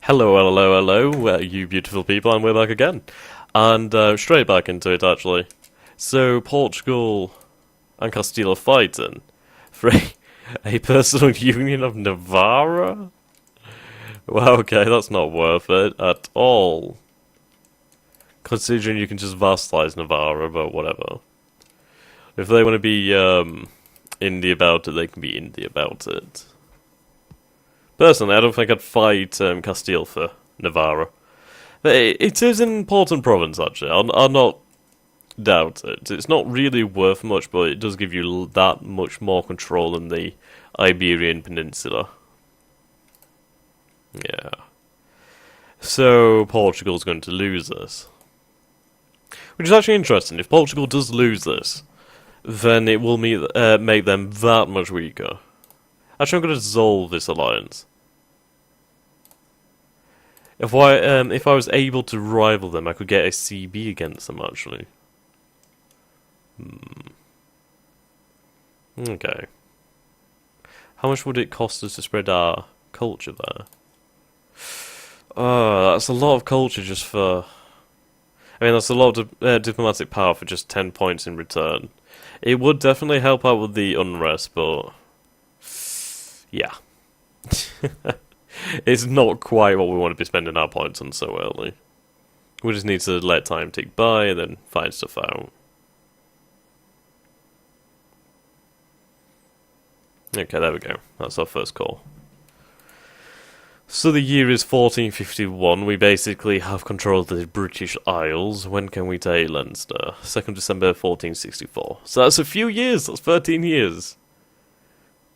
Hello, you beautiful people, and we're back again. And straight back into it, actually. So, Portugal and Castile are fighting for a personal union of Navarra? Well, okay, that's not worth it at all. Considering you can just vassalize Navarra, but whatever. If they want to be indie about it, they can be indie about it. Personally, I don't think I'd fight Castile for Navarra. But it is an important province, actually. I'll not doubt it. It's not really worth much, but it does give you that much more control than the Iberian Peninsula. Yeah. So, Portugal's going to lose this. Which is actually interesting. If Portugal does lose this, then it will make them that much weaker. Actually, I'm going to dissolve this alliance. If I was able to rival them, I could get a CB against them, actually. Okay. How much would it cost us to spread our culture there? That's a lot of culture just for... I mean, that's a lot of diplomatic power for just 10 points in return. It would definitely help out with the unrest, but... yeah. It's not quite what we want to be spending our points on so early. We just need to let time tick by and then find stuff out. Okay, there we go. That's our first call. So the year is 1451. We basically have control of the British Isles. When can we take Leinster? 2nd December 1464. So that's a few years. That's 13 years.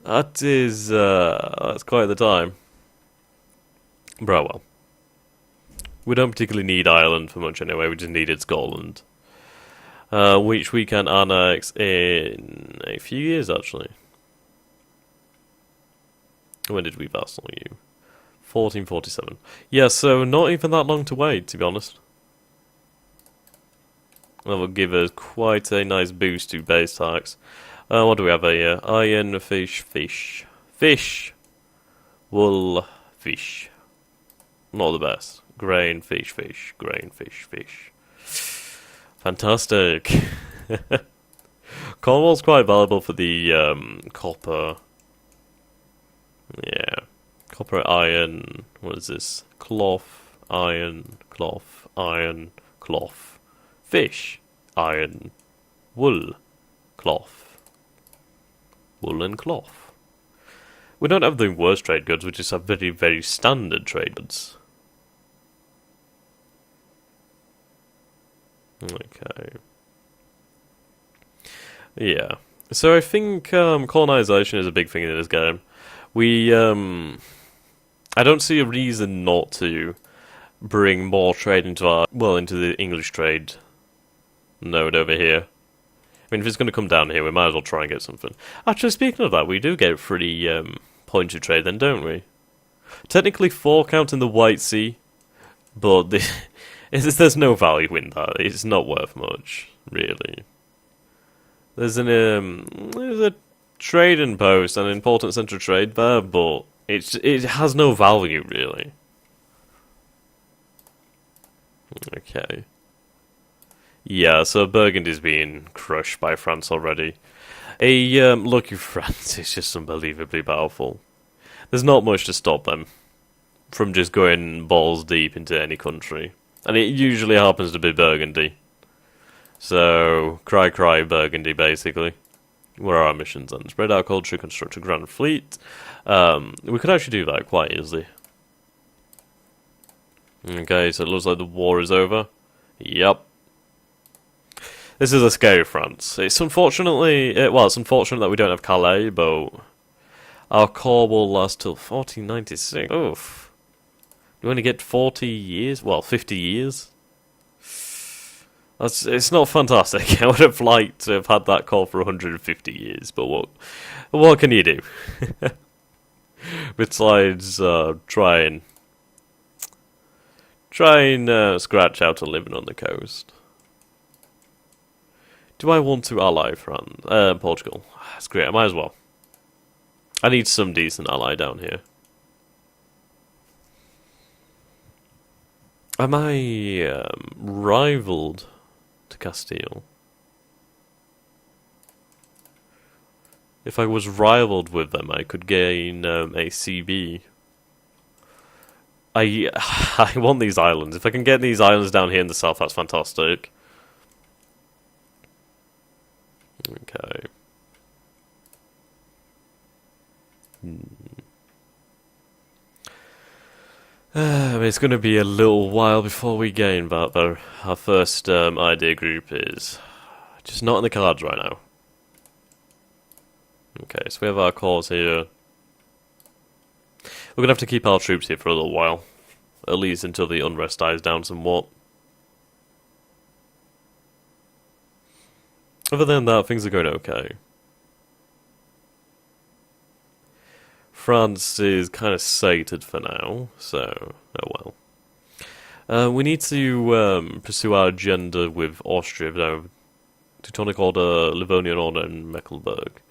That is, that's quite the time. Bro, well. We don't particularly need Ireland for much anyway, we just needed Scotland. Which we can annex in a few years, actually. When did we vassal you? 1447. Yeah, so not even that long to wait, to be honest. That will give us quite a nice boost to base tax. What do we have here? Iron, fish. Wool, fish. Not the best. Grain, fish. Fantastic. Cornwall's quite valuable for the copper. Yeah. Copper, iron. What is this? Cloth, iron, cloth. Fish, iron, wool, cloth. Wool and cloth. We don't have the worst trade goods, we just have very, very standard trade goods. Okay. Yeah. So I think colonization is a big thing in this game. I don't see a reason not to bring more trade into into the English trade node over here. I mean, if it's going to come down here, we might as well try and get something. Actually, speaking of that, we do get 3 points of trade then, don't we? Technically 4 counting the White Sea, but there's no value in that. It's not worth much, really. There's a trading post, an important central trade there, but it has no value, really. Okay. Yeah, so Burgundy's being crushed by France already. Lucky France is just unbelievably powerful. There's not much to stop them from just going balls deep into any country. And it usually happens to be Burgundy. So, cry Burgundy, basically. Where are our missions then? Spread our culture, construct a grand fleet. We could actually do that quite easily. Okay, so it looks like the war is over. Yep. This is a scary France. It's unfortunately... it's unfortunate that we don't have Calais, but... our core will last till 1496. Oof. You only get 40 years? Well, 50 years? It's not fantastic. I would have liked to have had that core for 150 years, but what can you do? Besides, try and scratch out a living on the coast. Do I want to ally Portugal? That's great, I might as well. I need some decent ally down here. Am I rivaled to Castile? If I was rivaled with them, I could gain a CB. I want these islands. If I can get these islands down here in the south, that's fantastic. Okay. It's going to be a little while before we gain that, though. Our first idea group is just not in the cards right now. Okay, so we have our cause here. We're going to have to keep our troops here for a little while. At least until the unrest dies down somewhat. Other than that, things are going okay. France is kind of sated for now, so, oh well. We need to pursue our agenda with Austria, though. Teutonic Order, Livonian Order, and Mecklenburg.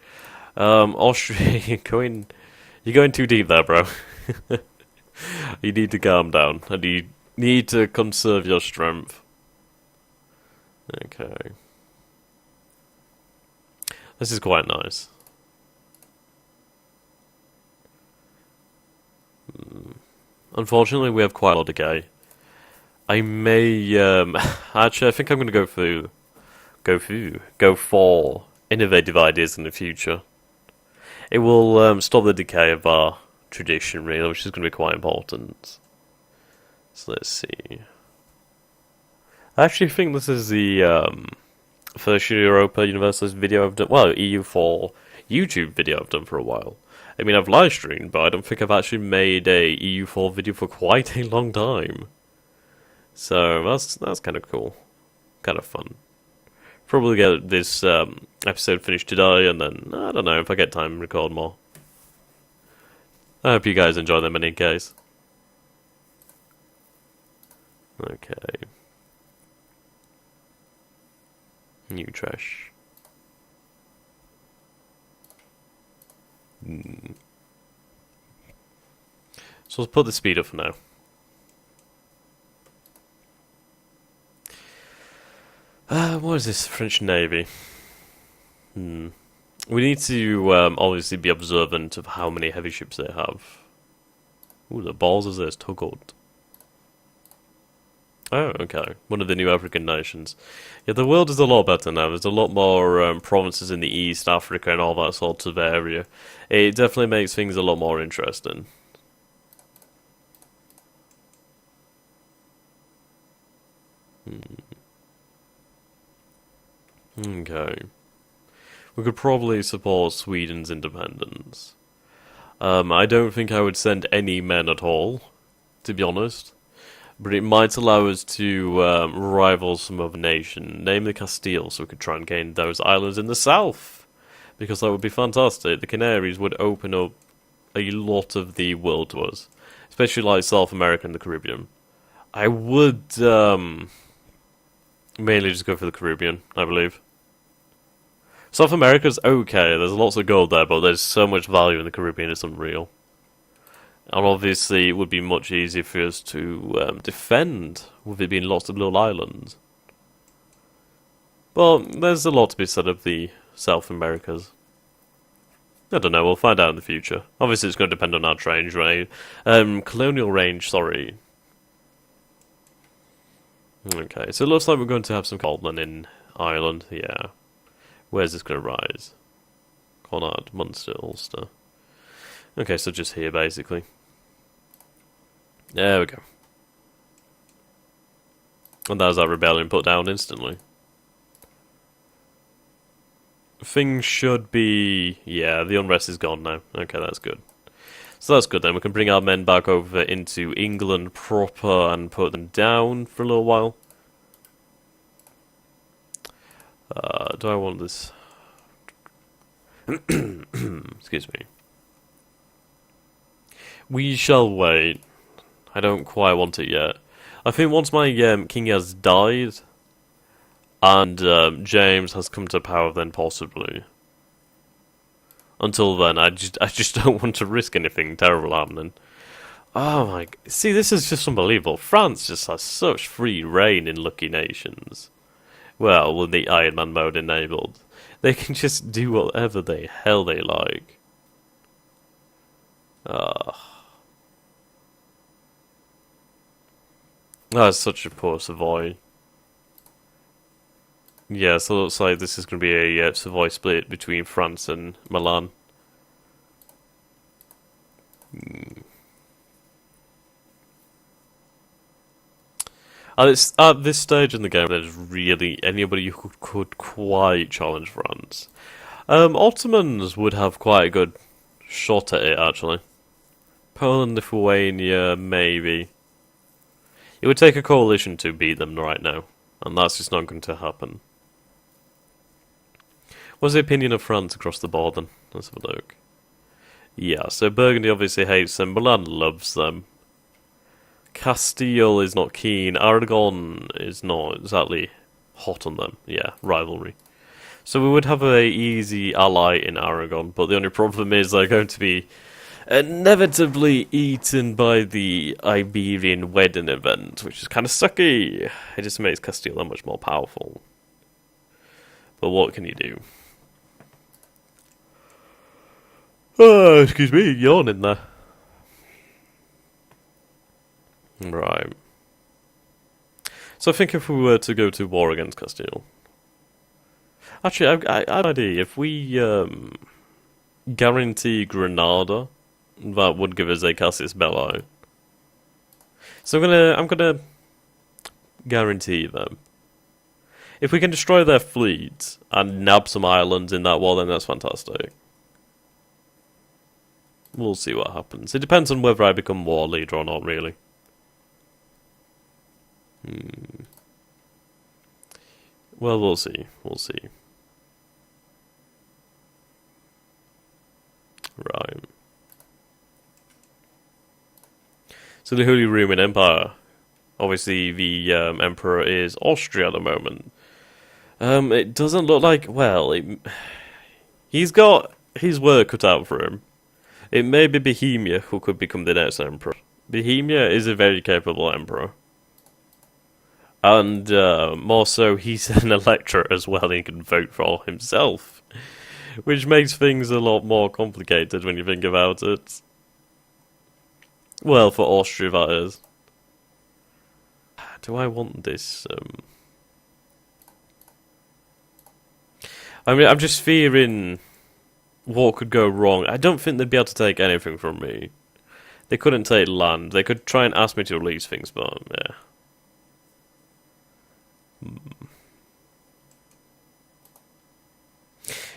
Austria, you're going too deep there, bro. You need to calm down, and you need to conserve your strength. Okay. This is quite nice. Unfortunately, we have quite a lot of decay. I may, actually, I think I'm going to go for innovative ideas in the future. It will stop the decay of our tradition, really, which is going to be quite important. So let's see. I actually think this is the first Europa Universalis video I've done. Well, EU4 YouTube video I've done for a while. I mean, I've live streamed, but I don't think I've actually made a EU4 video for quite a long time. So that's kind of cool, kind of fun. Probably get this episode finished today, and then I don't know if I get time to record more. I hope you guys enjoy them in any case. Okay. New trash. So let's put the speed up for now. What is this? French Navy. We need to obviously be observant of how many heavy ships they have. Ooh, the balls is this tugboat. Oh, okay. One of the new African nations. Yeah, the world is a lot better now. There's a lot more provinces in the East, Africa, and all that sort of area. It definitely makes things a lot more interesting. Okay. We could probably support Sweden's independence. I don't think I would send any men at all, to be honest. But it might allow us to rival some other nation, namely Castile, so we could try and gain those islands in the south. Because that would be fantastic. The Canaries would open up a lot of the world to us. Especially like South America and the Caribbean. I would mainly just go for the Caribbean, I believe. South America's okay, there's lots of gold there, but there's so much value in the Caribbean, it's unreal. And obviously, it would be much easier for us to defend, with it being lots of little islands. But there's a lot to be said of the South Americas. I don't know, we'll find out in the future. Obviously, it's going to depend on our range, right? Colonial range, sorry. Okay, so it looks like we're going to have some Coldman in Ireland, yeah. Where's this going to rise? Connaught, Munster, Ulster. Okay, so just here, basically. There we go. And there's that rebellion put down instantly. Things should be... Yeah, the unrest is gone now. Okay, that's good. So that's good then. We can bring our men back over into England proper and put them down for a little while. Do I want this? Excuse me. We shall wait. I don't quite want it yet. I think once my king has died, and James has come to power, then possibly. Until then, I just don't want to risk anything terrible happening. Oh my... See, this is just unbelievable. France just has such free reign in Lucky Nations. Well, with the Iron Man mode enabled. They can just do whatever the hell they like. That's such a poor Savoy. Yeah, so it looks like this is going to be a Savoy split between France and Milan. At this stage in the game, there's really anybody who could quite challenge France. Ottomans would have quite a good shot at it, actually. Poland, Lithuania, maybe. It would take a coalition to beat them right now, and that's just not going to happen. What's the opinion of France across the board then? Let's have a look. Yeah, so Burgundy obviously hates them, Milan loves them. Castile is not keen, Aragon is not exactly hot on them. Yeah, rivalry. So we would have a easy ally in Aragon, but the only problem is they're going to be inevitably eaten by the Iberian wedding event, which is kind of sucky. It just makes Castile that much more powerful. But what can you do? Oh, excuse me, yawning there. Right. So I think if we were to go to war against Castile... Actually, I had an idea. If we guarantee Granada, that would give us a casus belli. So I'm gonna guarantee them. If we can destroy their fleet and nab some islands in that war, then that's fantastic. We'll see what happens. It depends on whether I become war leader or not, really. Well, we'll see. We'll see. Right. So the Holy Roman Empire. Obviously, the Emperor is Austria at the moment. It doesn't look like... Well, he's got his work cut out for him. It may be Bohemia who could become the next Emperor. Bohemia is a very capable Emperor. And more so, he's an electorate as well, and he can vote for himself. Which makes things a lot more complicated when you think about it. Well, for Austria, that is. Do I want this? I mean, I'm just fearing what could go wrong. I don't think they'd be able to take anything from me. They couldn't take land. They could try and ask me to release things, but yeah.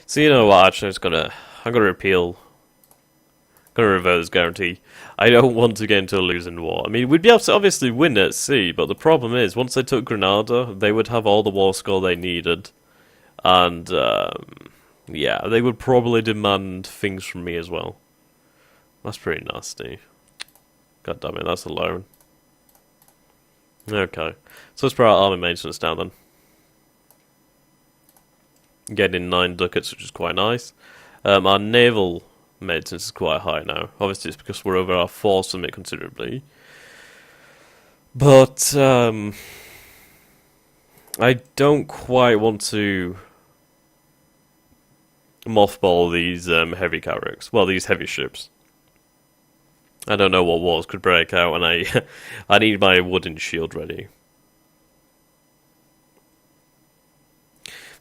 So you know what? Actually, I'm gonna repeal. Gonna revoke this guarantee. I don't want to get into a losing war. I mean, we'd be able to obviously win at sea, but the problem is, once they took Granada, they would have all the war score they needed, and yeah, they would probably demand things from me as well. That's pretty nasty. God damn it, that's a loan. Okay, so let's put our army maintenance down then. Getting 9 ducats, which is quite nice. Our naval maintenance is quite high now. Obviously, it's because we're over our force limit considerably. But I don't quite want to mothball these heavy carracks. Well, these heavy ships. I don't know what wars could break out, and I need my wooden shield ready.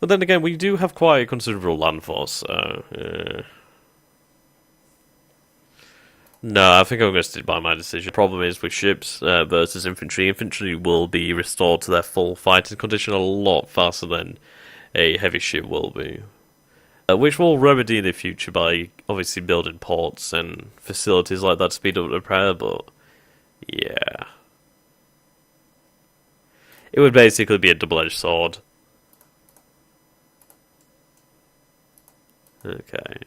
But then again, we do have quite a considerable land force, so... No, I think I'm going to stick by my decision. The problem is with ships versus infantry. Infantry will be restored to their full fighting condition a lot faster than a heavy ship will be. Which we'll remedy in the future by obviously building ports and facilities like that to speed up repair, but yeah. It would basically be a double-edged sword. Okay.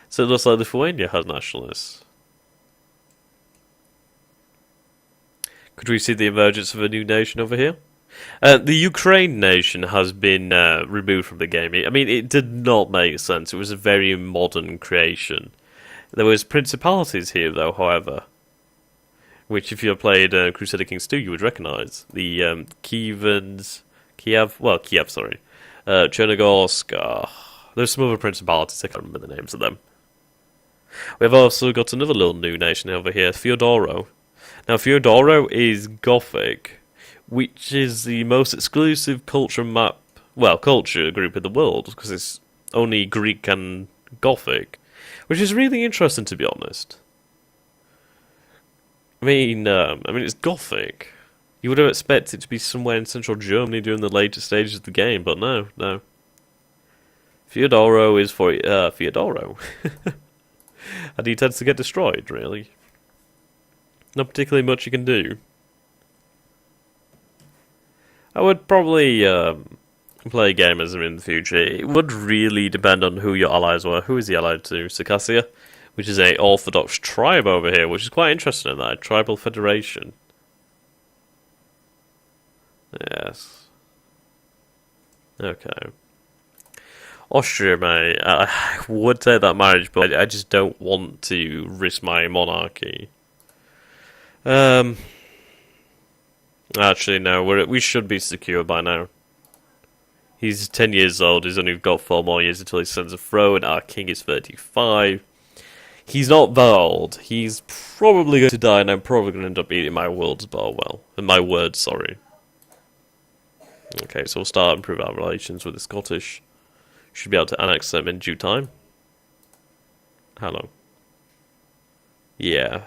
So it looks like Lithuania has nationalists. Could we see the emergence of a new nation over here? The Ukraine nation has been removed from the game. I mean, it did not make sense. It was a very modern creation. There was principalities here, though, however. which if you have played Crusader Kings 2, you would recognise. The Kiev, sorry. Chernogorsk, there's some other principalities, I can't remember the names of them. We've also got another little new nation over here, Theodoro. Now, Theodoro is Gothic, which is the most exclusive culture group in the world, because it's only Greek and Gothic, which is really interesting, to be honest. I mean, it's Gothic. You would have expected it to be somewhere in central Germany during the later stages of the game, but no. Theodoro is for Theodoro. And he tends to get destroyed, really. Not particularly much you can do. I would probably play a game as him in the future. It would really depend on who your allies were. Who is he allied to? Circassia, which is a Orthodox tribe over here, which is quite interesting in that. Tribal Federation. Yes. Okay. Austria, mate. I would take that marriage, but I just don't want to risk my monarchy. Actually, no. We should be secure by now. He's 10 years old. He's only got 4 more years until he sends a throne. Our king is 35. He's not that old. He's probably going to die, and I'm probably going to end up eating my words, but well. My words, sorry. Okay, so we'll start improve our relations with the Scottish. Should be able to annex them in due time. How long? Yeah.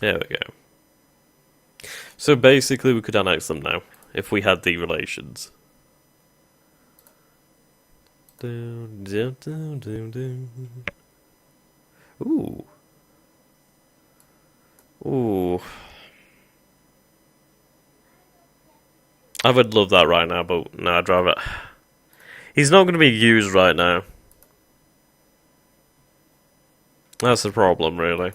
There we go. So basically we could annex them now, if we had the relations. Ooh. Ooh. I would love that right now, but no, I'd rather... He's not going to be used right now. That's the problem, really.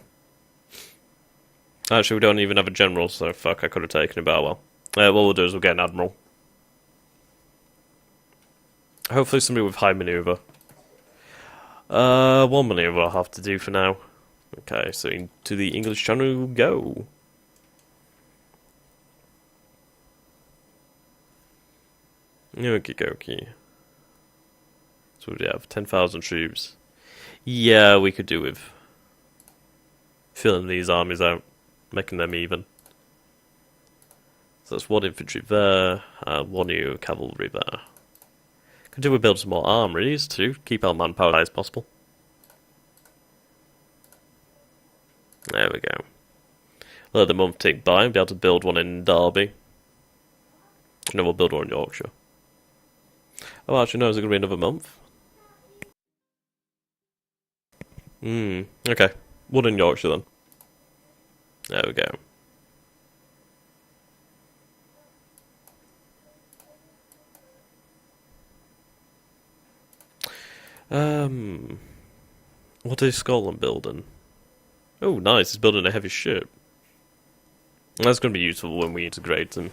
Actually, we don't even have a general, so fuck, I could have taken it, but well. What we'll do is we'll get an admiral. Hopefully somebody with high maneuver. One maneuver I'll have to do for now. Okay, so into the English Channel we go. Okie dokie. So we have 10,000 troops. Yeah, we could do with filling these armies out, making them even. So that's 1 infantry there, 1 new cavalry there. Could do with build some more armories to keep our manpower as high as possible. There we go. Let the month tick by and be able to build one in Derby. And then we'll build one in Yorkshire. Oh, actually, no, is it going to be another month? Okay. One in Yorkshire, then. There we go. What is Scotland building? Oh, nice, it's building a heavy ship. That's going to be useful when we integrate and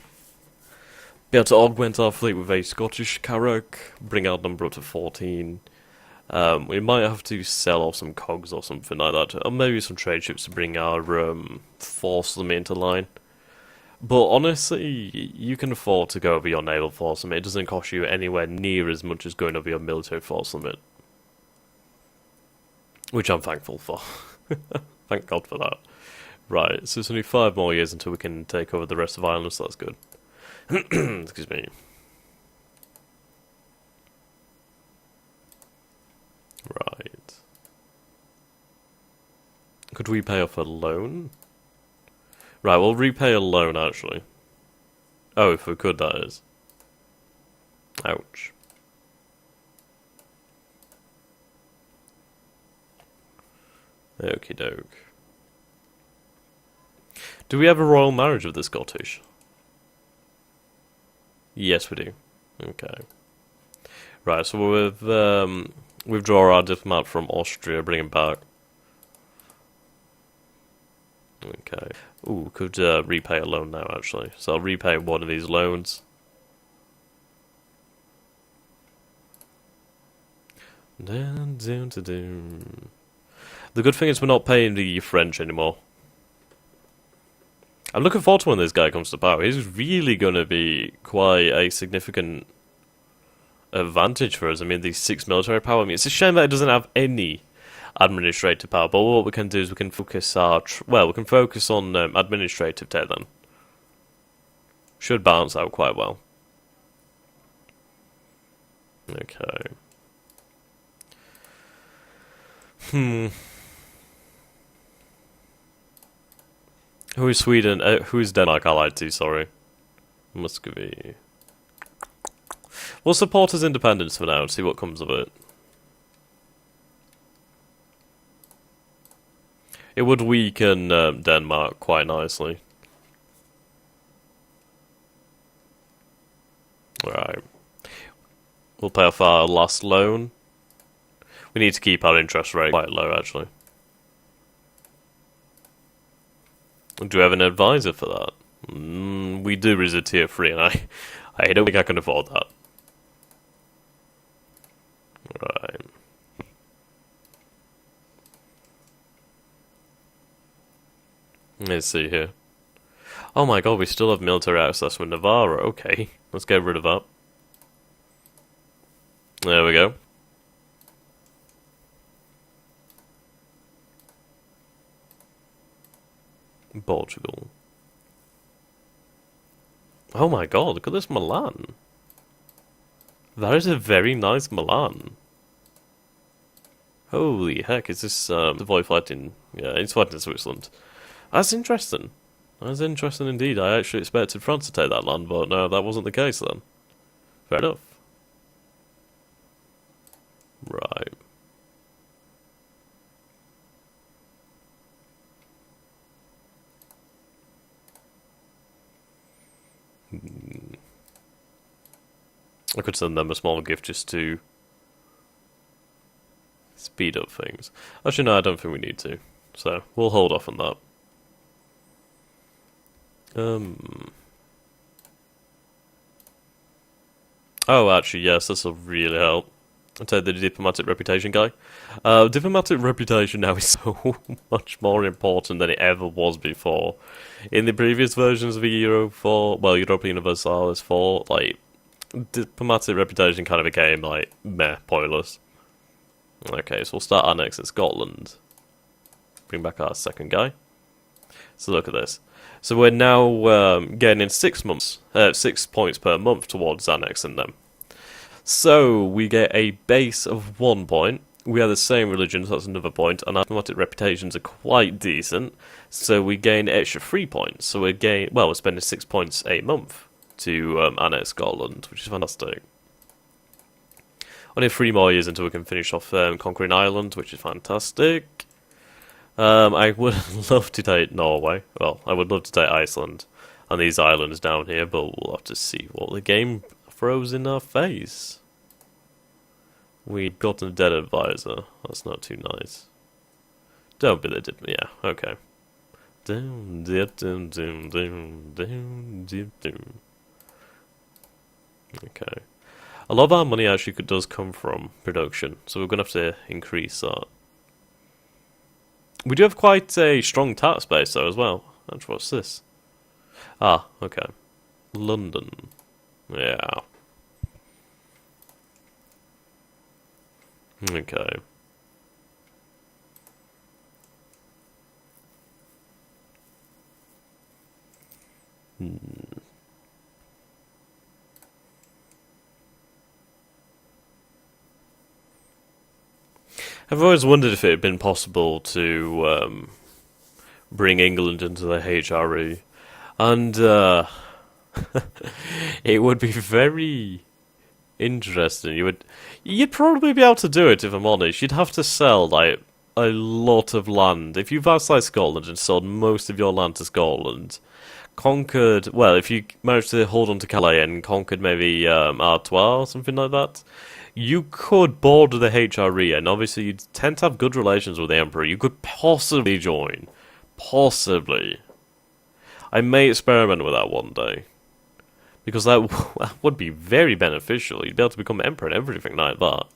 be able to augment our fleet with a Scottish carrack, bring our number up to 14. We might have to sell off some cogs or something like that, or maybe some trade ships to bring our force limit into line. But honestly, you can afford to go over your naval force limit. It doesn't cost you anywhere near as much as going over your military force limit. Which I'm thankful for. Thank God for that. Right, so it's only 5 more years until we can take over the rest of Ireland, so that's good. Excuse me. Right. Could we pay off a loan? Right, we'll repay a loan, actually. Oh, if we could, that is. Ouch. Okie doke. Do we have a royal marriage of the Scottish? Yes, we do. Okay. Right, so we've withdraw our diplomat from Austria, bring him back. Okay. Ooh, could repay a loan now, actually. So I'll repay one of these loans. The The good thing is we're not paying the French anymore. I'm looking forward to when this guy comes to power. He's really going to be quite a significant advantage for us. I mean, the 6 military power. I mean, it's a shame that it doesn't have any administrative power. But what we can do is we can focus we can focus on administrative tech then. Should balance out quite well. Okay. Who is Sweden? Who is Denmark allied to? Sorry, Muscovy. We'll support his independence for now and see what comes of it. It would weaken Denmark quite nicely. Right. We'll pay off our last loan. We need to keep our interest rate quite low, actually. Do we have an advisor for that? We do, but he's a tier 3, and I don't think I can afford that. Right. Let's see here. Oh my god, we still have military access with Navarra. Okay, let's get rid of that. There we go. Portugal. Oh my god, look at this Milan. That is a very nice Milan. Holy heck, is this the boy fighting? Yeah, he's fighting in Switzerland. That's interesting. That's interesting indeed. I actually expected France to take that land, but no, that wasn't the case then. Fair enough. Right. I could send them a small gift just to speed up things. Actually, no, I don't think we need to. So, we'll hold off on that. Oh, actually, yes, this will really help. I'll take the diplomatic reputation guy. Diplomatic reputation now is so much more important than it ever was before. In the previous versions of the Europa Universalis 4, like, diplomatic reputation kind of became, like, meh, pointless. Okay, so we'll start annexing Scotland. Bring back our second guy. So look at this. So we're now getting 6 points per month towards annexing them. So we get a base of 1 point. We have the same religion, so that's another point, and our diplomatic reputations are quite decent. So we gain extra 3 points. So we're spending 6 points a month to annex Scotland, which is fantastic. Only 3 more years until we can finish off conquering Ireland, which is fantastic. I would love to take Norway. Well, I would love to take Iceland and these islands down here, but we'll have to see what the game throws in our face. We got a dead advisor. That's not too nice. Don't be the yeah, okay. Okay. A lot of our money actually does come from production, so we're going to have to increase that. We do have quite a strong tax base though as well. Actually, what's this? Ah, okay. London. Yeah. Okay. I've always wondered if it had been possible to bring England into the HRE, and it would be very interesting. You'd probably be able to do it if I'm honest. You'd have to sell like a lot of land. If you've vassalized Scotland and sold most of your land to Scotland, conquered. Well, if you managed to hold on to Calais and conquered maybe Artois or something like that. You could border the HRE, and obviously you'd tend to have good relations with the Emperor. You could possibly join. Possibly. I may experiment with that one day. Because that would be very beneficial. You'd be able to become Emperor and everything like that.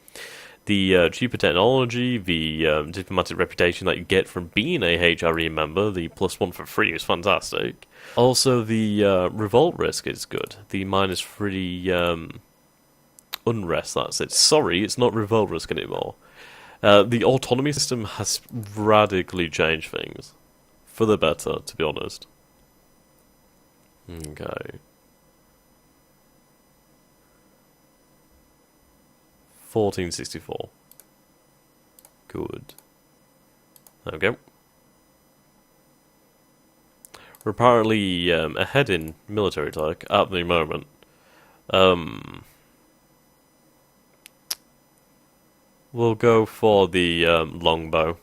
The cheaper technology, the diplomatic reputation that you get from being a HRE member, the +1 for free is fantastic. Also, the revolt risk is good. The -3 unrest, that's it. Sorry, it's not revolt risk anymore. The autonomy system has radically changed things. For the better, to be honest. Okay. 1464. Good. There we go. We're apparently ahead in military tech at the moment. We'll go for the longbow.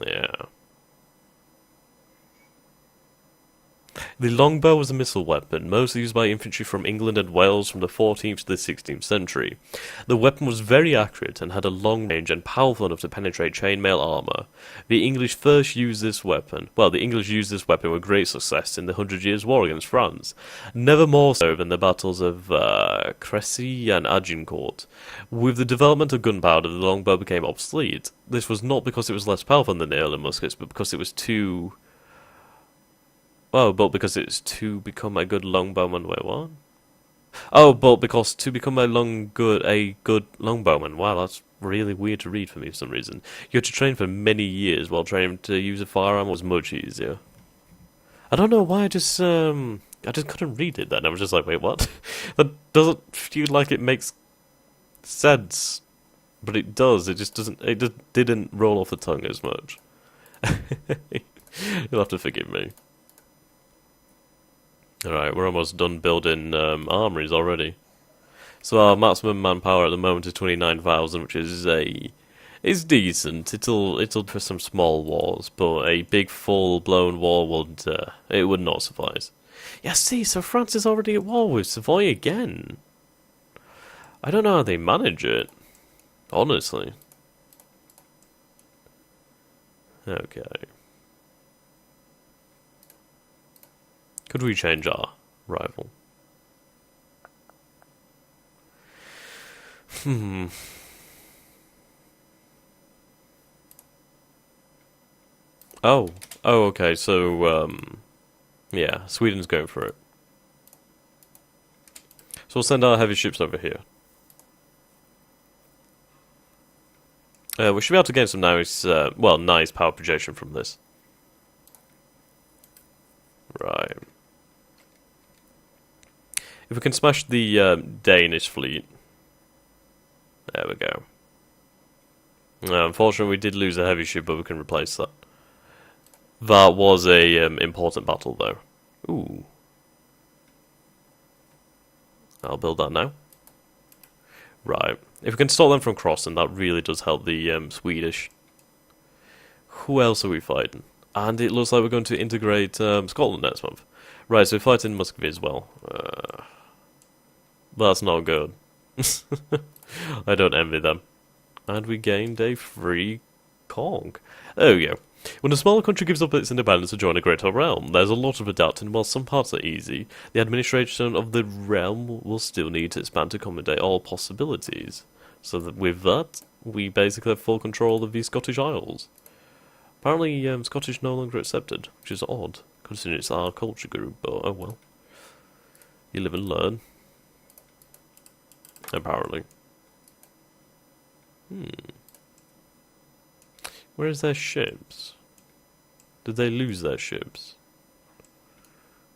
Yeah. The longbow was a missile weapon, mostly used by infantry from England and Wales from the 14th to the 16th century. The weapon was very accurate and had a long range and powerful enough to penetrate chainmail armour. The English first used this weapon. Well, the English used this weapon with great success in the 100 Years' War against France, never more so than the battles of Crécy and Agincourt. With the development of gunpowder, the longbow became obsolete. This was not because it was less powerful than the earlier muskets, but because it was too... Oh, but because it's to become a good longbowman. Wait, what? Oh, but because to become a good longbowman. Wow, that's really weird to read for me for some reason. You had to train for many years, while training to use a firearm was much easier. I don't know why I just couldn't read it then. I was just like, wait, what? That doesn't feel like it makes sense, but it does. It just doesn't. It just didn't roll off the tongue as much. You'll have to forgive me. Alright, we're almost done building armories already. So our maximum manpower at the moment is 29,000, which is decent. It'll for some small wars, but a big full-blown war would not suffice. Yeah, see, so France is already at war with Savoy again. I don't know how they manage it, honestly. Okay. Could we change our rival? Oh, okay. So, yeah, Sweden's going for it. So we'll send our heavy ships over here. We should be able to gain some nice, nice power projection from this. Right. If we can smash the Danish fleet. There we go. Unfortunately, we did lose a heavy ship, but we can replace that. That was a important battle, though. Ooh. I'll build that now. Right. If we can stop them from crossing, that really does help the Swedish. Who else are we fighting? And it looks like we're going to integrate Scotland next month. Right, so we're fighting Muscovy as well. That's not good. I don't envy them. And we gained a free Kong. There we go. When a smaller country gives up its independence to join a greater realm, there's a lot of adapting. While some parts are easy, the administration of the realm will still need to expand to accommodate all possibilities. So that with that, we basically have full control of the Scottish Isles. Apparently, Scottish no longer accepted, which is odd, considering it's our culture group, but oh well. You live and learn. Apparently. Where's their ships? Did they lose their ships?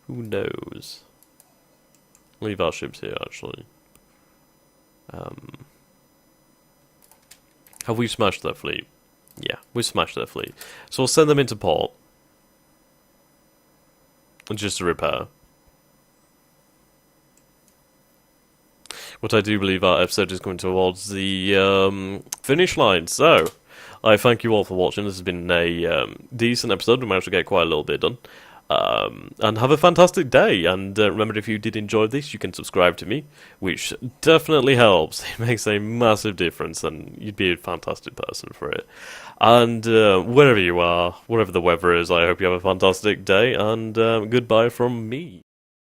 Who knows? Leave our ships here, actually. Have we smashed their fleet? Yeah, we smashed their fleet. So we'll send them into port. Just to repair. But I do believe our episode is coming towards the finish line. So, I thank you all for watching. This has been a decent episode. We managed to get quite a little bit done. And have a fantastic day. And remember, if you did enjoy this, you can subscribe to me, which definitely helps. It makes a massive difference, and you'd be a fantastic person for it. And wherever you are, wherever the weather is, I hope you have a fantastic day, and goodbye from me.